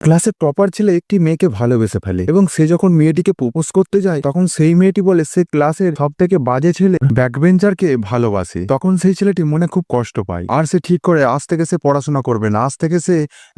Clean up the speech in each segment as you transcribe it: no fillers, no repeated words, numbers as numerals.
ক্লাসের টপার ছেলে একটি মেয়েকে ভালোবেসে ফেলে এবং সে যখন মেয়েটিকে প্রপোজ করতে যায় তখন সেই মেয়েটি বলে সে ক্লাসের সব থেকে বাজে ছেলে ব্যাকবেঞ্চারকে ভালোবাসে। তখন সেই ছেলেটি মনে খুব কষ্ট পায় আর সে ঠিক করে আজ থেকে সে পড়াশোনা করবে না, আজ থেকে সে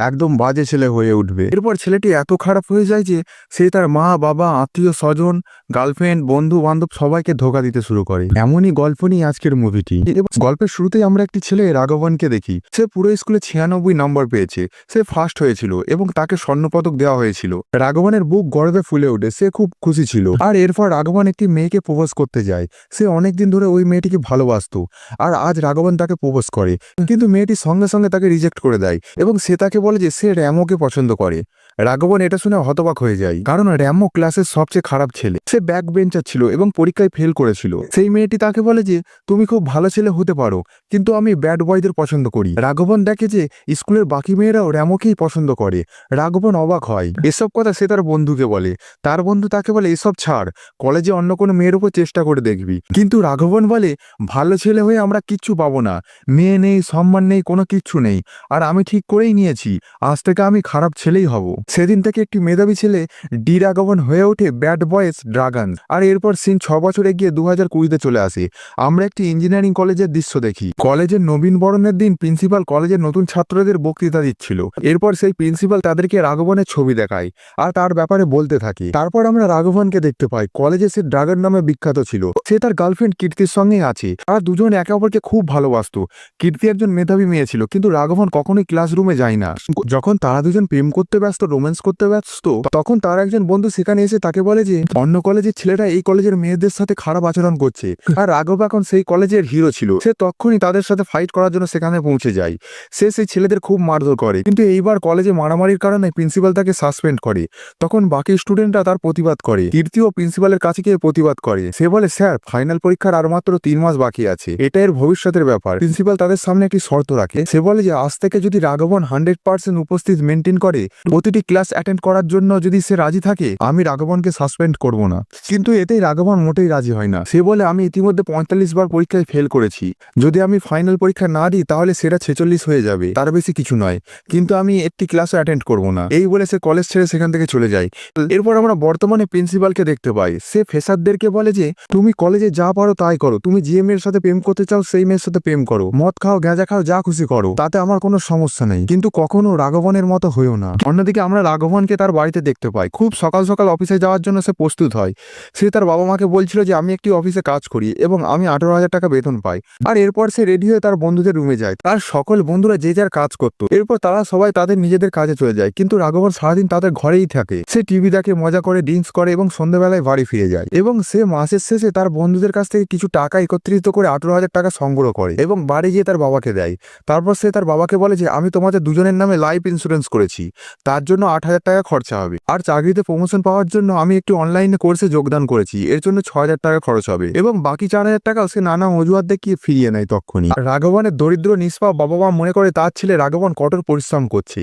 একদম বাজে ছেলে হয়ে উঠবে। এরপর ছেলেটি এত খারাপ হয়ে যায় যে সে তার মা বাবা আত্মীয় স্বজন গার্লফ্রেন্ড বন্ধু বান্ধব সবাইকে ধোকা দিতে শুরু করে। এমনই গল্প নিয়ে আজকের মুভিটি। গল্পের শুরুতেই আমরা একটি ছেলে রাঘবনকে দেখি। সে পুরো স্কুলে 96 নম্বর পেয়েছে, সে ফার্স্ট হয়েছিল এবং তাকে স্বর্ণপদক দেওয়া হয়েছিল। রাঘবনের বুক গর্বে ফুলে ওঠে, সে খুব খুশি ছিল। আর এরপর রাঘবন একটি মেয়েকে প্রপোজ করতে যায়। সে অনেকদিন ধরে ওই মেয়েটিকে ভালোবাসতো আর আজ রাঘবন তাকে প্রপোজ করে, কিন্তু মেয়েটি সঙ্গে সঙ্গে তাকে রিজেক্ট করে দেয় এবং সে তাকে বলে যে সে র্যামোকে পছন্দ করে। রাঘবন এটা শুনে হতবাক হয়ে যায়, কারণ র্যামো ক্লাসের সবচেয়ে খারাপ ছেলে, সে ব্যাক বেঞ্চার ছিল এবং পরীক্ষায় ফেল করেছিল। সেই মেয়েটি তাকে বলে যে তুমি খুব ভালো ছেলে হতে পারো, কিন্তু আমি ব্যাড বয়দের পছন্দ করি। রাঘবন দেখে যে স্কুলের বাকি মেয়েরাও র্যামোকেই পছন্দ করে। রাঘবন অবাক হয়, এসব কথা সে তার বন্ধুকে বলে। তার বন্ধু তাকে বলে এসব ছাড়, কলেজে অন্য কোনো মেয়ের উপর চেষ্টা করে দেখবি। কিন্তু রাঘবন বলে ভালো ছেলে হয়ে আমরা কিচ্ছু পাবো না, মেয়ে নেই, সম্মান নেই, কোনো কিচ্ছু নেই। আর আমি ঠিক করেই নিয়েছি আজ থেকে আমি খারাপ ছেলেই হব। সেদিন থেকে একটি মেধাবী ছেলে ডি রাঘবন হয়ে ওঠে ব্যাড বয়েজ ড্রাগন। আর এরপর সিন 6 বছর এগিয়ে 2020-তে চলে আসে। আমরা একটি ইঞ্জিনিয়ারিং কলেজের দৃশ্য দেখি। কলেজের নবীন বরণের দিন প্রিন্সিপাল কলেজের নতুন ছাত্রদের বক্তৃতা দিচ্ছিল। এরপর সেই প্রিন্সিপাল তাদেরকে রাঘবনের ছবি দেখায় আর তার ব্যাপারে বলতে থাকে। তারপর আমরা রাঘবনকে দেখতে পাই। কলেজে সে ড্রাগন নামে বিখ্যাত ছিল। সে তার গার্লফ্রেন্ড কীর্তির সঙ্গে আছে আর দুজন একে অপরকে খুব ভালোবাসতো। কীর্তি একজন মেধাবী মেয়ে ছিল, কিন্তু রাঘবন কখনোই ক্লাসরুমে যায় না। যখন তারা দুজন প্রেম করতে ব্যস্ত, রোম্যান্স করতে ব্যস্ত, তখন তার একজন বন্ধু সেখানে এসে তাকে বলে যে অন্য কলেজের ছেলেরা এই কলেজের মেয়েদের সাথে খারাপ আচরণ করছে। আর রাঘব এখন সেই কলেজের হিরো ছিল। সে তখনই তাদের সাথে ফাইট করার জন্য সেখানে পৌঁছে যায়। সে সেই ছেলেদের খুব মারধর করে, কিন্তু এইবার কলেজে মারামারির কারণে প্রিন্সিপাল তাকে সাসপেন্ড করে। তখন বাকি স্টুডেন্টরা তার প্রতিবাদ করে। কীর্তিও প্রিন্সিপালের কাছে গিয়ে প্রতিবাদ করে। সে বলে স্যার, ফাইনাল পরীক্ষার আর মাত্র 3 মাস বাকি আছে, এটা এর ভবিষ্যতের ব্যাপার। প্রিন্সিপাল তাদের সামনে একটি শর্ত রাখে। সে বলে যে আজ থেকে যদি রাঘবন 100% উপস্থিত মেনটেন করে, প্রতিটি ক্লাস অ্যাটেন্ড করার জন্য যদি সে রাজি থাকে, আমি রাঘবনকে সাসপেন্ড করব না। কিন্তু এতেই রাঘবন মোটেই রাজি হয় না। সে বলে আমি ইতিমধ্যে 45 বার পরীক্ষায় ফেল করেছি, যদি আমি ফাইনাল পরীক্ষা না দিই তাহলে সেটা 46 হয়ে যাবে, তার বেশি কিছু নয়, কিন্তু আমি একটি ক্লাসও অ্যাটেন্ড করব না। এই বলে সে কলেজ ছেড়ে সেখান থেকে চলে যায়। এরপর আমরা বর্তমানে প্রিন্সিপালকে দেখতে পাই। সে ফ্রেশারদেরকে বলে যে তুমি কলেজে যা পারো তাই করো, তুমি যে মেয়ের সাথে প্রেম করতে চাও সেই মেয়ের সাথে প্রেম করো, মদ খাও, গাঁজা খাও, যা খুশি করো, তাতে আমার কোনো সমস্যা নেই, কিন্তু কখনো রাঘবনের মতো হয়েও না। অন্যদিকে আমরা রাঘবনকে তার বাড়িতে দেখতে পাই। খুব সকাল সকাল অফিসে যাওয়ার জন্য সে প্রস্তুত হয়। সে তার বাবা মাকে বলছিল যে আমি একটি অফিসে কাজ করি এবং আমি 18,000 টাকা বেতন পাই। আর এরপর সে রেডি হয়ে তার বন্ধুদের রুমে যায়। তার সকল বন্ধুরা যে যার কাজ করতো। এরপর তারা সবাই তাদের নিজেদের কাজে চলে যায়, কিন্তু রাঘবন সারাদিন তাদের ঘরেই থাকে। সে টিভি দেখে, মজা করে, ড্রিঙ্কস করে এবং সন্ধ্যাবেলায় বাড়ি ফিরে যায়। এবং সে মাসের শেষে তার বন্ধুদের কাছ থেকে কিছু টাকা একত্রিত করে 18,000 টাকা সংগ্রহ করে এবং বাড়ি গিয়ে তার বাবাকে দেয়। তারপর সে তার বাবাকে বলে যে আমি তোমাদের দুজনের নামে লাইফ ইন্স্যুরেন্স করেছি, তার জন্য 8,000 টাকা খরচা হবে। আর চাকরিতে প্রমোশন পাওয়ার জন্য আমি একটি অনলাইনে কোর্সে যোগদান করেছি, এর জন্য 6,000 টাকা খরচ হবে। এবং বাকি 4,000 টাকাও সে নানা অজুহাত দেখিয়ে ফিরিয়ে নেয় তখনই। রাঘবনের দরিদ্র নিষ্পাপ বাবা মা মনে করে তার ছেলে রাঘবন কঠোর পরিশ্রম করছে।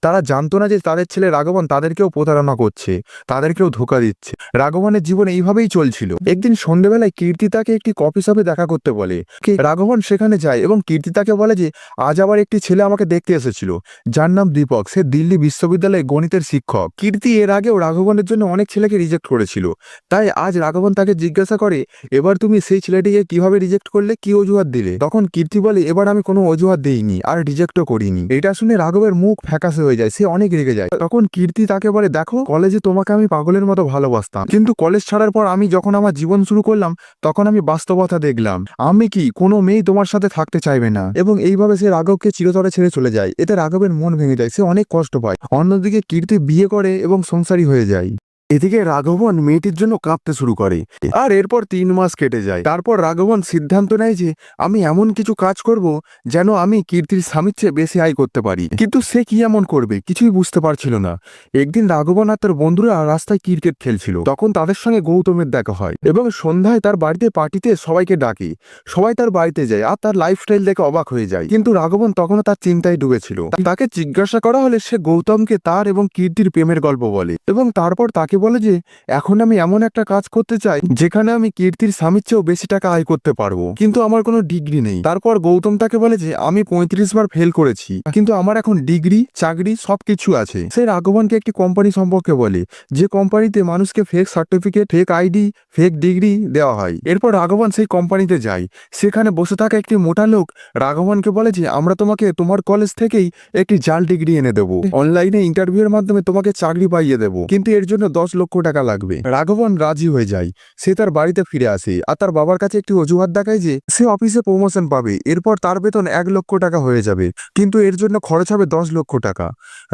তারা জানতো না যে তাদের ছেলে রাঘবন তাদেরকেও প্রতারণা করছে, তাদেরকেও ধোকা দিচ্ছে। রাঘবনের জীবন এইভাবেই চলছিল। একদিন সন্ধ্যেবেলায় কীর্তি তাকে একটি কফি শপে দেখা করতে বলে। রাঘবন সেখানে যায় এবং কীর্তি তাকে বলে যে আজ আবার একটি ছেলে আমাকে দেখতে এসেছিল, যার নাম দীপক, সে দিল্লি বিশ্ববিদ্যালয়ে গণিতের শিক্ষক। কীর্তি এর আগেও রাঘবনের জন্য অনেক ছেলেকে রিজেক্ট করেছিল, তাই আজ রাঘবন তাকে জিজ্ঞাসা করে এবার তুমি সেই ছেলেটিকে কিভাবে রিজেক্ট করলে, কি অজুহাত দিলে? তখন কীর্তি বলে এবার আমি কোনো অজুহাত দেইনি আর রিজেক্টও করিনি। এটা শুনে রাঘবের মুখ ফ্যাকাশে হয়ে যায়, সে অনেক রেগে যায়। তখন কীর্তি তাকে বলে দেখো, কলেজে তোমাকে আমি পাগলের মতো ভালোবাসতাম, কিন্তু কলেজ ছাড়ার পর আমি যখন আমার জীবন শুরু করলাম তখন আমি বাস্তবতা দেখলাম, আমি কি কোনো মেয়ে তোমার সাথে থাকতে চাইবে না। এবং এইভাবে সে রাঘবকে চিরতরে ছেড়ে চলে যায়। এতে রাঘবের মন ভেঙে যায়, সে অনেক কষ্ট পায়। অন্যদিকে কীর্তি বিয়ে করে এবং সংসারী হয়ে যায়। এদিকে রাঘবন মেয়েটির জন্য কাঁদতে শুরু করে। আর এরপর 3 মাস কেটে যায়। তারপর রাঘবন সিদ্ধান্ত নেয় যে আমি এমন কিছু কাজ করব যেন আমি কীর্তির স্বামীর চেয়ে বেশি আয় করতে পারি। কিন্তু সে কি এমন করবে কিছুই বুঝতে পারছিল না। একদিন রাঘবন আর তার বন্ধুরা রাস্তায় ক্রিকেট খেলছিল, তখন তাদের সঙ্গে গৌতমের দেখা হয় এবং সন্ধ্যায় তার বাড়িতে পার্টিতে সবাইকে ডাকে। সবাই তার বাড়িতে যায় আর তার লাইফস্টাইল দেখে অবাক হয়ে যায়, কিন্তু রাঘবন তখনও তার চিন্তায় ডুবেছিল। তাকে জিজ্ঞাসা করা হলে সে গৌতমকে তার এবং কীর্তির প্রেমের গল্প বলে এবং তারপর তাকে তাকে বলে যে এখন আমি এমন একটা কাজ করতে চাই যেখানে আমি কীর্তির স্বামীর চেয়েও বেশি টাকা আয় করতে পারবো, কিন্তু আমার কোনো ডিগ্রি নেই। তারপর গৌতম তাকে বলে যে আমি 35 বার ফেল করেছি, কিন্তু আমার এখন ডিগ্রি, চাকরি সবকিছু আছে। সে রাঘবনকে একটি কোম্পানি সম্পর্কে বলে, যে কোম্পানিতে মানুষকে fake certificate, fake ID, fake degree দেওয়া হয়। এরপর রাঘবন সেই কোম্পানিতে যায়। সেখানে বসে থাকা একটি মোটা লোক রাঘবনকে বলে যে আমরা তোমাকে তোমার কলেজ থেকেই একটি জাল ডিগ্রি এনে দেবো, অনলাইনে ইন্টারভিউর মাধ্যমে তোমাকে চাকরি পাইয়ে দেবো, কিন্তু এর জন্য 10 লক্ষ টাকা লাগবে। রাঘবন রাজি হয়ে যায়। সে তার বাড়িতে ফিরে আসে আর তার বাবার কাছে একটি অজুহাত দেখায় যে সে অফিসে প্রমোশন পাবে, এরপর তার বেতন 1 লক্ষ টাকা হয়ে যাবে, কিন্তু এর জন্য খরচ হবে 10 লক্ষ টাকা।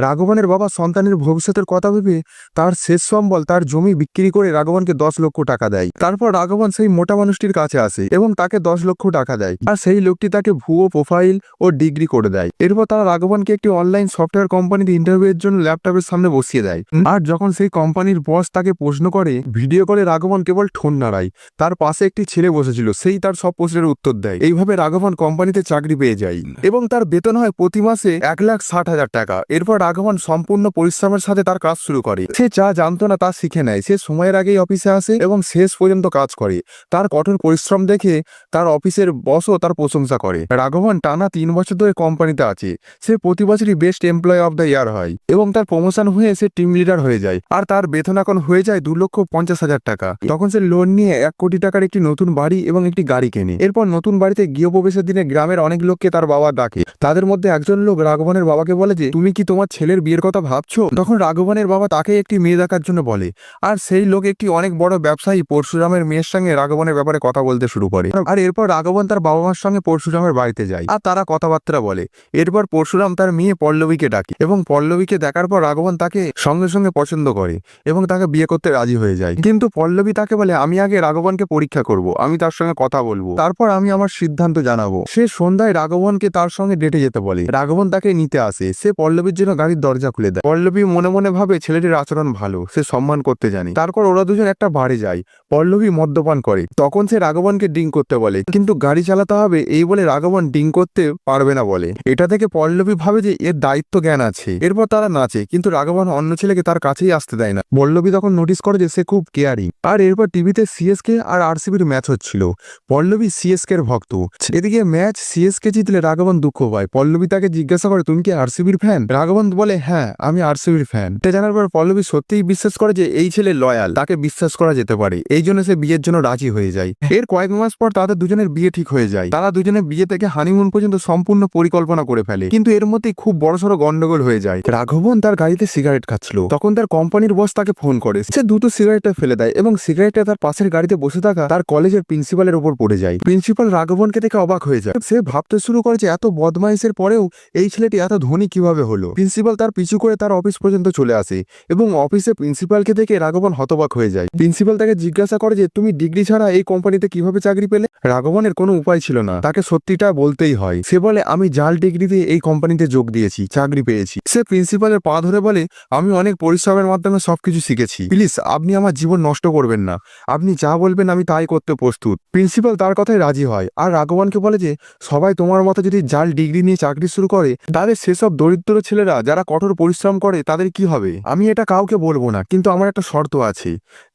রাঘবনের বাবা সন্তানের ভবিষ্যতের কথা ভেবে তার শেষ সম্বল, তার জমি বিক্রি করে রাঘবনকে 10 লক্ষ টাকা দেয়। তারপর রাঘবন সেই মোটা মানুষটির কাছে আসে এবং তাকে 10 লক্ষ টাকা দেয়, আর সেই লোকটি তাকে ভুয়ো প্রোফাইল ও ডিগ্রি করে দেয়। এরপর তারা রাঘবনকে একটি অনলাইন সফটওয়্যার কোম্পানিতে ইন্টারভিউয়ের জন্য ল্যাপটপের সামনে বসিয়ে দেয়। আর যখন সেই কোম্পানির বস তাকে প্রশ্ন করে, ভিডিও কলে রাঘবন কেবল ঠোঁট নাড়ায়। তার পাশে একটি ছেলে বসেছিল, সেই তার সব প্রশ্নের উত্তর দেয়। এইভাবে রাঘবন কোম্পানিতে চাকরি পেয়ে যায় এবং তার বেতন হয় প্রতি মাসে 1,60,000 টাকা। এরপর রাঘবন সম্পূর্ণ পরিশ্রমের সাথে তার কাজ শুরু করে। সে যা জানতো না তা শিখে নেয়। সে সময়ের আগেই অফিসে আসে এবং শেষ পর্যন্ত কাজ করে। তার কঠোর পরিশ্রম দেখে তার অফিসের বসও তার প্রশংসা করে। রাঘবন টানা 3 বছর ধরে কোম্পানিতে আছে। সে প্রতি বছরই best employee of the year হয় এবং তার প্রমোশন হয়ে সে টিম লিডার হয়ে যায়। আর তার বেতন এখন হয়ে যায় 2,50,000 টাকা। তখন সে লোন নিয়ে 1 কোটি টাকার একটি নতুন বাড়ি এবং একটি গাড়ি কেনে। এরপর নতুন বাড়িতে গৃহপ্রবেশের দিনে গ্রামের অনেক লোককে তার বাবা ডাকে। তাদের মধ্যে একজন লোক রাঘবনের বাবাকে বলে যে তুমি কি তোমার ছেলের বিয়ের কথা ভাবছো? তখন রাঘবনের বাবা তাকে একটি মেয়ে দেখার জন্য বলে, আর সেই লোক একটি অনেক বড় ব্যবসায়ী পরশুরামের মেয়ের সঙ্গে রাঘবনের ব্যাপারে কথা বলতে শুরু করে। আর এরপর রাঘবন তার বাবা মার সঙ্গে পরশুরামের বাড়িতে যায় আর তারা কথাবার্তা বলে। এরপর পরশুরাম তার মেয়ে পল্লবীকে ডাকে এবং পল্লবীকে দেখার পর রাঘবন তাকে সঙ্গে সঙ্গে পছন্দ করে এবং তাকে বিয়ে করতে রাজি হয়ে যায়। কিন্তু পল্লবী তাকে বলে আমি আগে রাঘবনকে পরীক্ষা করব, আমি তার সঙ্গে কথা বলবো, তারপর আমি আমার সিদ্ধান্ত জানাবো। সে সন্ধ্যায় রাঘবনকে তার সঙ্গে ডেটে যেতে বলে। রাঘবন তাকে নিতে আসে। সে পল্লবীর জন্য গাড়ির দরজা খুলে দেয়। পল্লবী মনে মনে ভাবে ছেলেটির আচরণ ভালো, সে সম্মান করতে জানে। তারপর ওরা দুজন একটা বারে যায়। পল্লবী মদ্যপান করে। তখন সে রাঘবনকে ড্রিঙ্ক করতে বলে, কিন্তু গাড়ি চালাতে হবে এই বলে রাঘবন ড্রিঙ্ক করতে পারবে না বলে। এটা থেকে পল্লবী ভাবে যে এর দায়িত্ব জ্ঞান আছে। এরপর তারা নাচে, কিন্তু রাঘবন অন্য ছেলেকে তার কাছেই আসতে দেয় না। পল্লবী তখন নোটিস করে যে সে খুব কেয়ারিং। আর এরপর টিভিতে সিএসকে আর আরসিবির ম্যাচ হচ্ছিল। পল্লবী সিএসকে এর ভক্ত। এদিকে ম্যাচ সিএসকে জিতলে রাঘবন দুঃখ পায়। পল্লবী তাকে জিজ্ঞাসা করে তুমি কি আরসিবির ফ্যান? রাঘবন বলে হ্যাঁ, আমি আরসিবির ফ্যান। এটা জানার পর পল্লবী সত্যিই বিশ্বাস করে যে এই ছেলে লয়াল, তাকে বিশ্বাস করা যেতে পারে। এই জন্য সে বিয়ের জন্য রাজি হয়ে যায়। এর কয়েক মাস পর তাদের দুজনের বিয়ে ঠিক হয়ে যায়। তারা দুজনে বিয়ে থেকে হানিমুন পর্যন্ত সম্পূর্ণ পরিকল্পনা করে ফেলে, কিন্তু এর মধ্যেই খুব বড়সড় গন্ডগোল হয়ে যায়। রাঘবন তার গাড়িতে সিগারেট খাচ্ছিল। তখন তার কোম্পানির বস তাকে ফোন করে। সে দ্রুত সিগারেটটা ফেলে দেয় এবং সিগারেটটা তার পাশের গাড়িতে বসে থাকা তার কলেজের প্রিন্সিপালের উপর পড়ে যায়। প্রিন্সিপাল রাঘবনকে দেখে অবাক হয়ে যায়। সে ভাবতে শুরু করে যে এত বদমাইশের পরেও এই ছেলেটি এত ধনী কিভাবে হলো। প্রিন্সিপাল তার পিছু করে তার অফিস পর্যন্ত চলে আসে এবং অফিসে প্রিন্সিপালকে দেখে রাঘবন হতবাক হয়ে যায়। প্রিন্সিপাল তাকে জিজ্ঞাসা করে যে তুমি ডিগ্রি ছাড়া এই কোম্পানিতে কিভাবে চাকরি পেলে? রাঘবনের কোনো উপায় ছিল না, তাকে সত্যিটা বলতেই হয়। সে বলে আমি জাল ডিগ্রি দিয়ে এই কোম্পানিতে যোগ দিয়েছি, চাকরি পেয়েছি। সে প্রিন্সিপালের পা ধরে বলে আমি অনেক পরিশ্রমের মাধ্যমে সবকিছু শিখেছি, প্লিজ আপনি আমার জীবন নষ্ট করবেন না, আপনি যা বলবেন আমি তাই করতে প্রস্তুত। প্রিন্সিপাল তার কথায় রাজি হয় আর রাঘবনকে বলে যে সবাই তোমার মতো যদি জাল ডিগ্রি নিয়ে চাকরি শুরু করে তাহলে সেসব দরিদ্র ছেলেরা যারা কঠোর পরিশ্রম করে তাদের কি হবে? আমি এটা কাউকে বলবো না, কিন্তু আমার একটা শর্ত আছে।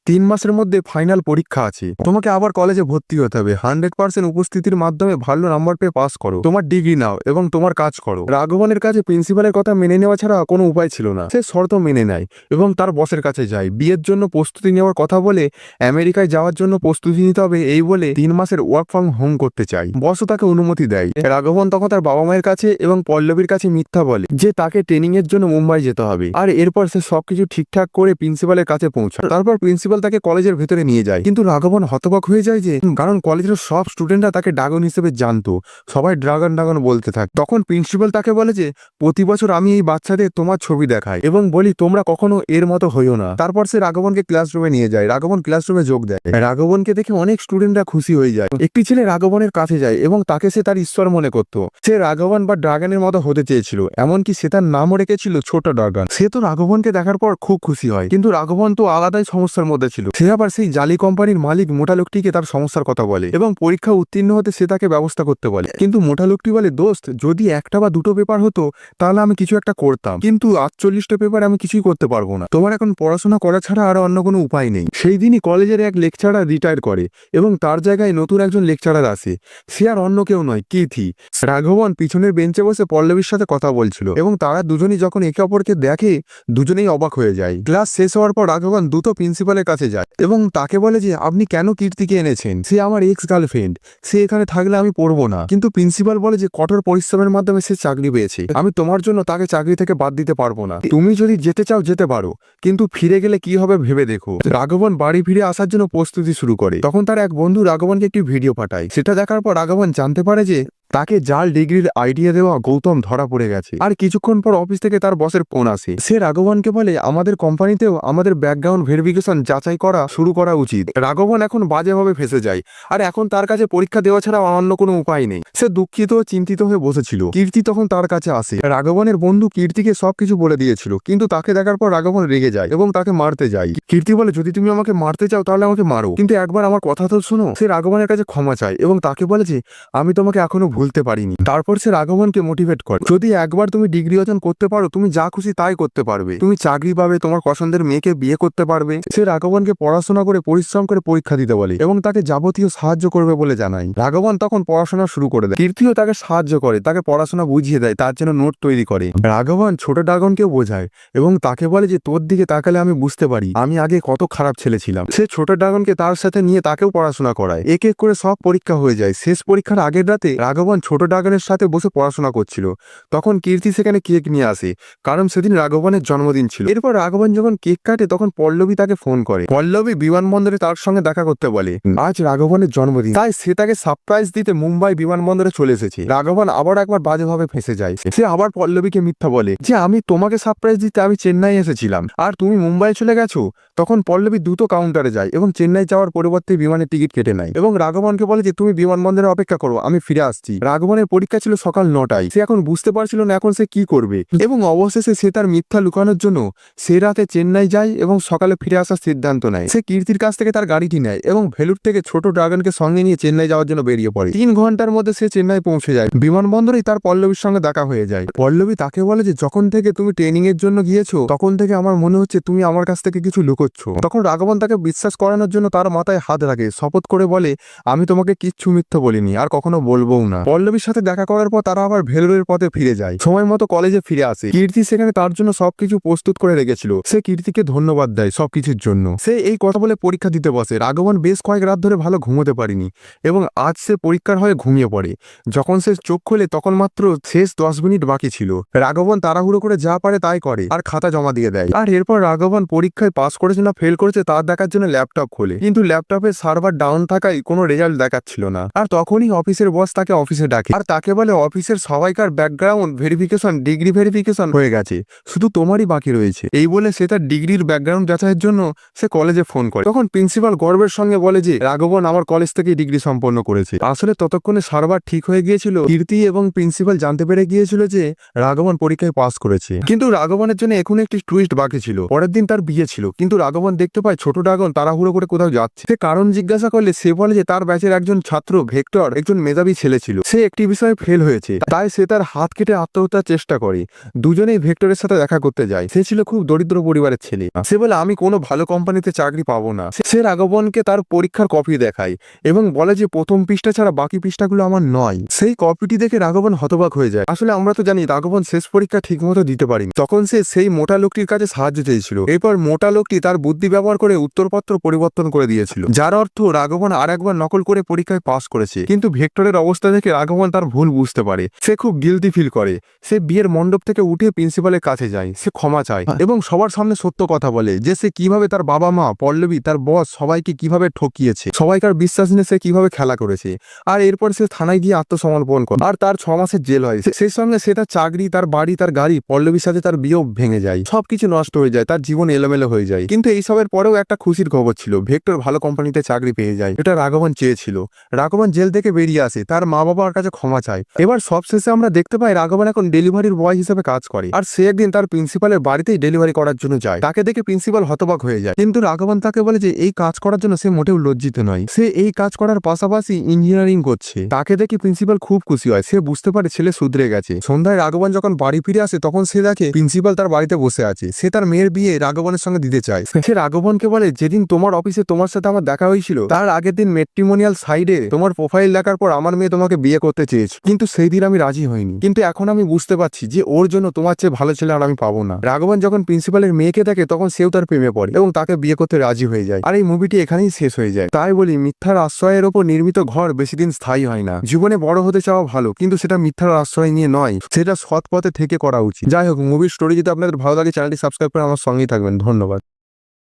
3 মাসের মধ্যে ফাইনাল পরীক্ষা আছে, তোমাকে আবার কলেজে ভর্তি হতে হবে। 100% উপস্থিতির মাধ্যমে ভালো নাম্বার পেয়ে পাস করো, তোমার ডিগ্রি নাও এবং তোমার কাজ করো। রাঘবনের কাছে প্রিন্সিপালের কথা মেনে নেওয়া ছাড়া কোনো উপায় ছিল না। সে শর্ত মেনে নেয় এবং তার বসের কাছে যায়। বিয়ের জন্য প্রস্তুতি নেওয়ার কথা বলে আমেরিকায় যাওয়ার জন্য প্রস্তুতি নিতে হবে এই বলে 3 মাসের ওয়ার্ক ফ্রম হোম করতে চাই। বসও তাকে অনুমতি দেয়। রাঘবন তখন তার বাবা মায়ের কাছে এবং পল্লবীর কাছে মিথ্যা বলে যে তাকে ট্রেনিং এর জন্য মুম্বাই যেতে হবে। আর এরপর সে সবকিছু ঠিকঠাক করে প্রিন্সিপালের কাছে পৌঁছায়। তারপর প্রিন্সিপাল তাকে কলেজের ভেতরে নিয়ে যায়, কিন্তু রাঘবন হতবাক হয়ে যায় যে কারণ কলেজের সব স্টুডেন্টরা তাকে ড্রাগন হিসেবে জানতো। সবাই ড্রাগন ড্রাগন বলতে থাকে। তখন প্রিন্সিপাল তাকে বলে যে প্রতি বছর আমি এই বাচ্চাদের তোমার ছবি দেখাই এবং বলি তোমরা কখনো এর মতো হইও না। তারপর সে রাঘবনকে ক্লাসরুমে নিয়ে যায়। রাঘবন ক্লাসরুমে যোগ দেয়। রাঘবনকে দেখে অনেক স্টুডেন্টরা খুশি হয়ে যায়। একটি ছেলে রাঘবনের কাছে যায় এবং তাকে সে তার ঈশ্বর মনে করত। সে রাঘবন বা ড্রাগনের মতো হতে চেয়েছিল, এমনকি সে তার নামও রেখেছিল ছোট ড্রাগন। সে তো রাঘবনকে দেখার পর খুব খুশি হয়, কিন্তু রাঘবন তো আলাদাই সমস্যার মধ্যে করেছিল। সে আবার সেই জালি কোম্পানির মালিক মোটা লোকটিকে তার সমস্যার কথা বলে এবং পরীক্ষা উত্তীর্ণ হতে সে তাকে ব্যবস্থা করতে বলে। কিন্তু মোটা লোকটি বলে, দোস্ত, যদি একটা বা দুটো পেপার হতো তাহলে আমি কিছু একটা করতাম, কিন্তু 48টা পেপার আমি কিছুই করতে পারবো না। তোমার এখন পড়াশোনা করা ছাড়া আর অন্য কোনো উপায় নেই। সেই দিনই কলেজের এক লেকচারার রিটায়ার করে এবং তার জায়গায় নতুন একজন লেকচারার আসে। সে আর অন্য কেউ নয়, কিথি। রাঘবন পিছনের বেঞ্চে বসে পল্লবীর সাথে কথা বলছিল এবং তারা দুজনই যখন একে অপরকে দেখে দুজনেই অবাক হয়ে যায়। ক্লাস শেষ হওয়ার পর রাঘবন দ্রুত প্রিন্সিপালের কাছে যায় এবং তাকে বলে যে আপনি কেন কীর্তিকে এনেছেন? সে আমার এক্স গার্লফ্রেন্ড, সে এখানে থাকলে আমি পড়বো না। কিন্তু প্রিন্সিপাল বলে যে কঠোর পরিশ্রমের মাধ্যমে সে চাকরি পেয়েছে, আমি তোমার জন্য তাকে চাকরি থেকে বাদ দিতে পারবো না। তুমি যদি যেতে চাও যেতে পারো, কিন্তু ফিরে গেলে কি হবে ভেবে দেখো। রাঘবন বাড়ি ফিরে আসার জন্য প্রস্তুতি শুরু করে। তখন তার এক বন্ধু রাঘবনকে একটি ভিডিও পাঠায়। সেটা দেখার পর রাঘবন জানতে পারে যে তাকে জাল ডিগ্রির আইডিয়া দেওয়া গৌতম ধরা পড়ে গেছে। আর কিছুক্ষণ পর অফিস থেকে তার বসের ফোন আসে। সে রাঘবনকে বলে আমাদের কোম্পানিতেও আমাদের ব্যাকগ্রাউন্ড ভেরিফিকেশন যাচাই করা শুরু করা উচিত। রাঘবন এখন বাজেভাবে ফেসে যায়, আর এখন তার কাছে পরীক্ষা দেওয়া ছাড়া অন্য কোনো উপায় নেই। সে দুঃখিত ও চিন্তিত হয়ে বসেছিল। কীর্তি তখন তার কাছে আসে। রাঘবনের বন্ধু কীর্তিকে সবকিছু বলে দিয়েছিল, কিন্তু তাকে দেখার পর রাঘবন রেগে যায় এবং তাকে মারতে যায়। কীর্তি বলে যদি তুমি আমাকে মারতে চাও তাহলে আমাকে মারো, কিন্তু একবার আমার কথা তো শোনো। সে রাঘবনের কাছে ক্ষমা চায় এবং তাকে বলে যে আমি তোমাকে এখনো ভুলতে পারিনি। তারপর সে রাঘবনকে মোটিভেট করে, যদি একবার তুমি ডিগ্রি অর্জন করতে পারো তুমি যা খুশি তাই করতে পারবে, তুমি চাকরি পাবে, তোমার পছন্দের মেয়েকে বিয়ে করতে পারবে। সে রাঘবনকে পড়াশোনা করে পরিশ্রম করে পরীক্ষা দিতে বলে এবং তাকে যাবতীয় সাহায্য করবে বলে জানায়। রাঘবন তখন পড়াশোনা শুরু করে দেয়। কীর্তিও তাকে সাহায্য করে, তাকে পড়াশোনা বুঝিয়ে দেয়, তার জন্য নোট তৈরি করে। রাঘবন ছোট ড্রাগনকেও বোঝায় এবং তাকে বলে যে তোর দিকে তাকালে আমি বুঝতে পারি আমি আগে কত খারাপ ছেলে ছিলাম। সে ছোট ড্রাগনকে তার সাথে নিয়ে তাকেও পড়াশোনা করায়। এক এক করে সব পরীক্ষা হয়ে যায়। শেষ পরীক্ষার আগের রাতে রাঘবন ছোট ড্রাগনের সাথে বসে পড়াশোনা করছিল। তখন কীর্তি সেখানে কেক নিয়ে আসে, কারণ সেদিন রাঘবনের জন্মদিন ছিল। এরপর রাঘবন যখন কেক কাটে তখন পল্লবী তাকে ফোন করে। পল্লবী বিমানবন্দরে তার সঙ্গে দেখা করতে বলে। আজ রাঘবনের জন্মদিন, তাই সে তাকে সারপ্রাইজ দিতে মুম্বাই বিমানবন্দরে চলে এসেছে। রাঘবন আবার একবার বাজেভাবে ফেঁসে যায়। সে আবার পল্লবীকে মিথ্যা বলে যে আমি তোমাকে সারপ্রাইজ দিতে আমি চেন্নাই এসেছিলাম আর তুমি মুম্বাই চলে গেছো। তখন পল্লবী দ্রুত কাউন্টারে যায় এবং চেন্নাই যাওয়ার পরিবর্তে বিমানের টিকিট কেটে নেয় এবং রাঘবনকে বলে যে তুমি বিমানবন্দরে অপেক্ষা করো, আমি ফিরে আসছি। রাঘবনের পরীক্ষা ছিল সকাল 9টায়। সে এখন বুঝতে পারছিল না এখন সে কি করবে এবং অবশেষে সে তার মিথ্যা লুকানোর জন্য সে রাতে চেন্নাই যায় এবং সকালে ফিরে আসার সিদ্ধান্ত নেয়। সে কীর্তির কাছ থেকে তার গাড়িটি নেয় এবং ভেলুর থেকে ছোট ড্রাগনকে সঙ্গে নিয়ে চেন্নাই যাওয়ার জন্য বেরিয়ে পড়ে। 3 ঘন্টার মধ্যে সে চেন্নাই পৌঁছে যায়। বিমানবন্দরেই তার পল্লবীর সঙ্গে দেখা হয়ে যায়। পল্লবী তাকে বলে যে যখন থেকে তুমি ট্রেনিং এর জন্য গিয়েছো তখন থেকে আমার মনে হচ্ছে তুমি আমার কাছ থেকে কিছু লুকোচ্ছ। তখন রাঘবন তাকে বিশ্বাস করানোর জন্য তার মাথায় হাত রাখে, শপথ করে বলে আমি তোমাকে কিচ্ছু মিথ্যা বলিনি আর কখনো বলবোও না। পল্লবীর সাথে দেখা করার পর তারা আবার ভেলোরের পথে ফিরে যায়। সময় মতো কলেজে ফিরে আসে। কীর্তি সেখানে তার জন্য সবকিছু প্রস্তুত করে রেখেছিল। সে কীর্তিকে ধন্যবাদ দেয় সবকিছুর জন্য। সে এই কথা বলে পরীক্ষা দিতে বসে। রাঘবন বেশ কয়েক রাত ধরে ভালো ঘুমোতে পারেনি এবং আজ সে পরীক্ষার হয়ে ঘুমিয়ে পড়ে। যখন সে চোখ খোলে তখন মাত্র শেষ 10 মিনিট বাকি ছিল। রাঘবন তাড়াহুড়ো করে যা পারে তাই করে আর খাতা জমা দিয়ে দেয়। আর এরপর রাঘবন পরীক্ষায় পাস করেছে না ফেল করেছে তা দেখার জন্য ল্যাপটপ খোলে, কিন্তু ল্যাপটপের সার্ভার ডাউন থাকায় কোনো রেজাল্ট দেখাচ্ছিল না। আর তখনই অফিসের বস তাকে অফিসে ডাকে আর তাকে বলে অফিসের সবাইকার ব্যাকগ্রাউন্ড ভেরিফিকেশন ডিগ্রি ভেরিফিকেশন হয়ে গেছে, শুধু তোমারই বাকি রয়েছে। এই বলে সে তার ডিগ্রির ব্যাকগ্রাউন্ড যাচাইয়ের জন্য সে কলেজে ফোন করে। তখন প্রিন্সিপাল গর্বের সঙ্গে বলে যে রাঘবন আমার কলেজ থেকে ডিগ্রি সম্পন্ন করেছে। আসলে ততক্ষণে সার্ভার ঠিক হয়ে গিয়েছিল। কীর্তি এবং প্রিন্সিপাল জানতে পেরে গিয়েছিল যে রাঘবন পরীক্ষায় পাস করেছে, কিন্তু রাঘবনের জন্য এখন একটি টুইস্ট বাকি ছিল। পরের দিন তার বিয়ে ছিল, কিন্তু রাঘবন দেখতে পায় ছোট ড্রাগন তাড়াহুড়ো করে কোথাও যাচ্ছে। সে কারণ জিজ্ঞাসা করলে সে বলে যে তার ব্যাচের একজন ছাত্র ভেক্টর একজন মেধাবী ছেলে ছিল, সে একটি বিষয়ে ফেল হয়েছে, তাই সে তার হাত কেটে আত্মহত্যার চেষ্টা করে। দুজনেই ভেক্টরের সাথে দেখা করতে যায়। সে ছিল খুব দরিদ্র পরিবারের ছেলে। সে বলে আমি কোনো ভালো কোম্পানিতে চাকরি পাবো না। সে রাঘবনকে তার পরীক্ষার কপি দেখায় এবং বলে যে প্রথম পৃষ্ঠা ছাড়া বাকি পৃষ্ঠাগুলো আমার নয়। সেই কপিটি দেখে রাঘবন হতবাক হয়ে যায়। আসলে আমরা তো জানি রাঘবন শেষ পরীক্ষা ঠিক মতো দিতে পারেনি। তখন সে সেই মোটা লোকটির কাছে সাহায্য চেয়েছিল। এরপর মোটা লোকটি তার বুদ্ধি ব্যবহার করে উত্তরপত্র পরিবর্তন করে দিয়েছিল, যার অর্থ রাঘবন আর একবার নকল করে পরীক্ষায় পাস করেছে। কিন্তু ভেক্টরের অবস্থা দেখে রাঘবন তার ভুল বুঝতে পারে। সে খুব গিলটি ফিল করে। সে বিয়ের মণ্ডপ থেকে উঠে প্রিন্সিপালের কাছে যায়। সে ক্ষমা চায় এবং সবার সামনে সত্য কথা বলে যে সে কিভাবে তার বাবা মা, পল্লবী, তার বস সবাইকে কিভাবে ঠকিয়েছে, সবাইকার বিশ্বাস নিয়ে সে কিভাবে খেলা করেছে। আর এরপর সে থানায় গিয়ে আত্মসমর্পণ করে আর তার 6 মাসের জেল হয়। সেই সঙ্গে সে তার চাকরি, তার বাড়ি, তার গাড়ি, পল্লবীর সাথে তার বিয়েও ভেঙে যায়। সবকিছু নষ্ট হয়ে যায়, তার জীবন এলোমেলো হয়ে যায়। কিন্তু এইসবের পরেও একটা খুশির খবর ছিল, ভেক্টর ভালো কোম্পানিতে চাকরি পেয়ে যায়। এটা রাঘবন চেয়েছিল। রাঘবন জেল থেকে বেরিয়ে আসে। তার মা বাবা বাবার কাছে ক্ষমা চায়। এবার সবশেষে আমরা দেখতে পাই রাঘবন এখন ডেলিভারির বয় হিসেবে কাজ করে, আর সে একদিন তার প্রিন্সিপালের বাড়িতেই ডেলিভারি করার জন্য যায়। তাকে দেখে প্রিন্সিপাল হতবাক হয়ে যায়, কিন্তু রাঘবন তাকে বলে যে এই কাজ করার জন্য সে মোটেও লজ্জিত নয়, সে এই কাজ করার পাশাপাশি ইঞ্জিনিয়ারিং করছে। তাকে দেখে প্রিন্সিপাল খুব খুশি হয়, সে বুঝতে পারে ছেলে শুধরে গেছে। সন্ধ্যায় রাঘবন যখন বাড়ি ফিরে আসে তখন সে দেখে প্রিন্সিপাল তার বাড়িতে বসে আছে। সে তার মেয়ের বিয়ে রাঘবনের সঙ্গে দিতে চায়। সে রাঘবনকে বলে যেদিন তোমার অফিসে তোমার সাথে আমার দেখা হয়েছিল তার আগের দিন ম্যাট্রিমোনিয়াল সাইডে তোমার প্রোফাইল দেখার পর আমার মেয়ে তোমাকে বিয়ে করতে চেয়েছে, কিন্তু সেই দিন আমি রাজি হইনি, কিন্তু এখন আমি বুঝতে পারছি যে ওর জন্য তোমার চেয়ে ভালো ছেলে আর আমি পাবো না। রাঘবন যখন প্রিন্সিপালের মেয়েকে দেখে তখন সেও তার প্রেমে পড়ে এবং তাকে বিয়ে করতে রাজি হয়ে যায়। আর এই মুভিটি এখানেই শেষ হয়ে যায়। তাই বলি মিথ্যার আশ্রয়ের ওপর নির্মিত ঘর বেশি দিন স্থায়ী হয় না। জীবনে বড় হতে চাওয়া ভালো, কিন্তু সেটা মিথ্যার আশ্রয় নিয়ে নয়, সেটা সৎ পথে থেকে করা উচিত। যাই হোক, মুভির স্টোরি যদি আপনাদের ভালো লাগে চ্যানেলটি সাবস্ক্রাইব করে আমার সঙ্গেই থাকবেন। ধন্যবাদ।